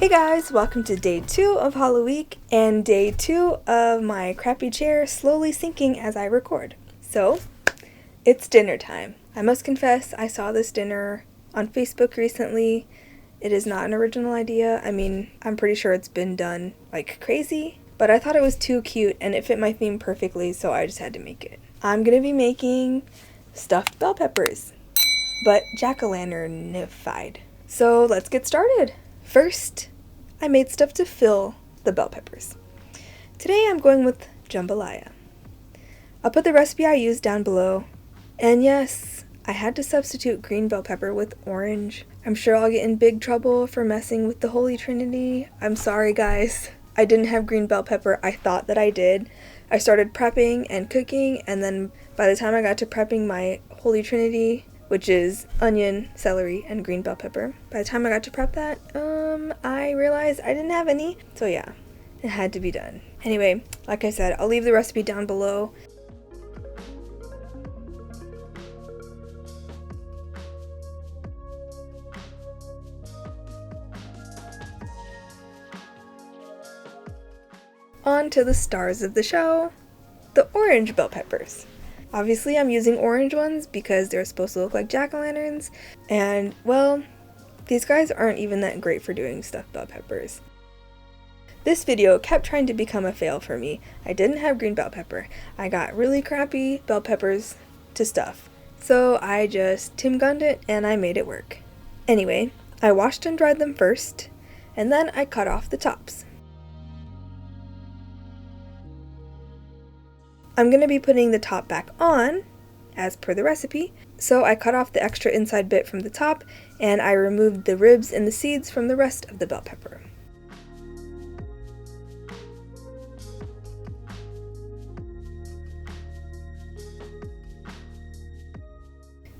Hey guys, welcome to day 2 of Halloweek and day 2 of my crappy chair slowly sinking as I record. So, it's dinner time. I must confess, I saw this dinner on Facebook recently. It is not an original idea. I mean, I'm pretty sure it's been done like crazy, but I thought it was too cute and it fit my theme perfectly, so I just had to make it. I'm gonna be making stuffed bell peppers, but jack-o'-lanternified. So let's get started. First, I made stuff to fill the bell peppers. Today I'm going with jambalaya. I'll put the recipe I used down below. And yes, I had to substitute green bell pepper with orange. I'm sure I'll get in big trouble for messing with the Holy Trinity. I'm sorry guys. I didn't have green bell pepper. I thought that I did. I started prepping and cooking, and then by the time I got to prepping my Holy Trinity, which is onion, celery, and green bell pepper. By the time I got to prep that, I realized I didn't have any. So yeah, it had to be done. Anyway, like I said, I'll leave the recipe down below. On to the stars of the show, the orange bell peppers. Obviously, I'm using orange ones because they're supposed to look like jack-o'-lanterns, and, well, these guys aren't even that great for doing stuffed bell peppers. This video kept trying to become a fail for me. I didn't have green bell pepper. I got really crappy bell peppers to stuff. So I just Tim Gunned it and I made it work. Anyway, I washed and dried them first, and then I cut off the tops. I'm going to be putting the top back on, as per the recipe, so I cut off the extra inside bit from the top, and I removed the ribs and the seeds from the rest of the bell pepper.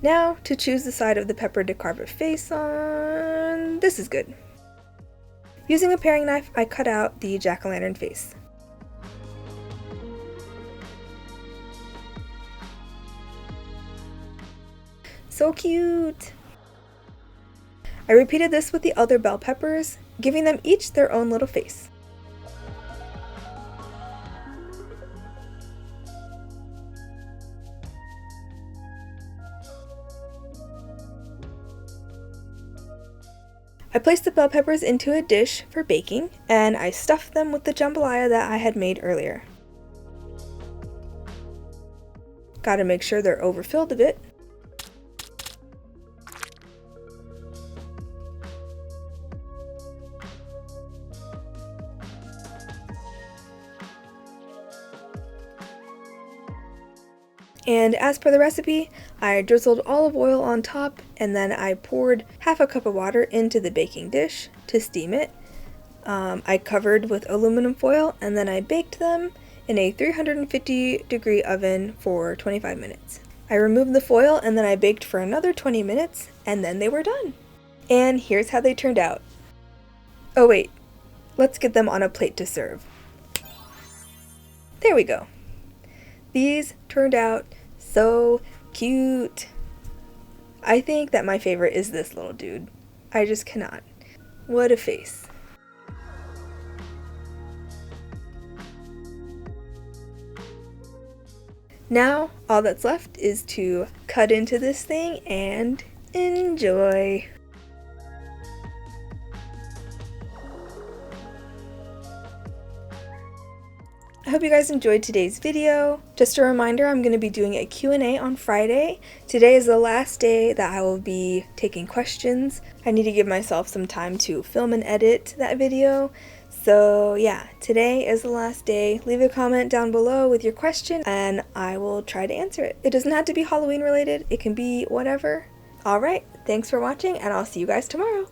Now, to choose the side of the pepper to carve a face on, this is good. Using a paring knife, I cut out the jack-o'-lantern face. So cute! I repeated this with the other bell peppers, giving them each their own little face. I placed the bell peppers into a dish for baking, and I stuffed them with the jambalaya that I had made earlier. Gotta make sure they're overfilled a bit. And as per the recipe, I drizzled olive oil on top, and then I poured half a cup of water into the baking dish to steam it. I covered with aluminum foil, and then I baked them in a 350-degree oven for 25 minutes. I removed the foil, and then I baked for another 20 minutes, and then they were done. And here's how they turned out. Oh wait, let's get them on a plate to serve. There we go. These turned out so cute. I think that my favorite is this little dude. I just cannot. What a face. Now, all that's left is to cut into this thing and enjoy. I hope you guys enjoyed today's video. Just a reminder, I'm going to be doing a Q&A on Friday. Today is the last day that I will be taking questions. I need to give myself some time to film and edit that video. So yeah, today is the last day. Leave a comment down below with your question and I will try to answer it. It doesn't have to be Halloween related. It can be whatever. Alright, thanks for watching and I'll see you guys tomorrow.